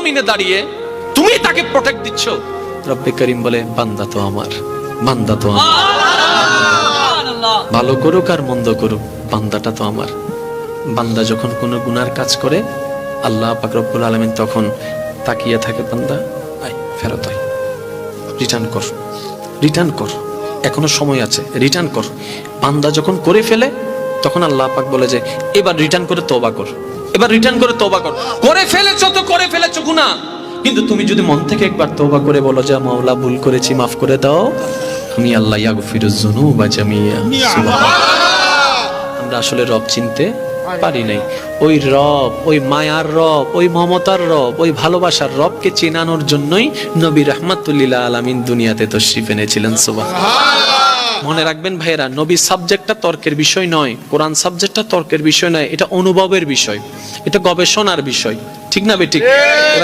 জমিনে দাঁড়িয়ে তুমি তাকে প্রোটেক্ট দিচ্ছ। রব্বে করিম বলে বান্দা তো আমার, বান্দা তো আমার, ভালো করুক আর মন্দ করুক বান্দাটা তো আমার। বান্দা যখন কোনো গুনার কাজ করে আল্লাহ পাক রব্বুল আলামিন তখন তাকিয়ে থাকে, বান্দা আয় ফেরত আয়, রিটার্ন কর, রিটার্ন কর, এখনো সময় আছে, রিটার্ন কর। বান্দা যখন করে ফেলে তখন আল্লাহ পাক বলে যে এবার রিটার্ন করে তওবা কর, এবার রিটার্ন করে তওবা কর। করে ফেলেছো তো করে ফেলেছো গুনাহ, কিন্তু তুমি যদি মন থেকে একবার তওবা করে বলো যে মাওলা ভুল করেছি, মাফ করে দাও, আমি আল্লাহ ইয়াগফিরুজ যুনুবা জামিয়া। সুবহানাল্লাহ। আমরা আসলে রব চিনতে পারি নাই। ওই রব, ওই মায়ার রব, ওই মমতার রব, ওই ভালোবাসার রবকে চেনানোর জন্যই নবী রাহমাতুল লিল আলামিন দুনিয়াতে তশরিফ এনেছিলেন। সুবহানাল্লাহ। মনে রাখবেন ভাইয়েরা, নবী সাবজেক্টটা তর্কের বিষয় নয়, কোরআন সাবজেক্টটা তর্কের বিষয় নয়, এটা অনুভবের বিষয়, এটা গবেষণার বিষয়, ঠিক না বেঠিক?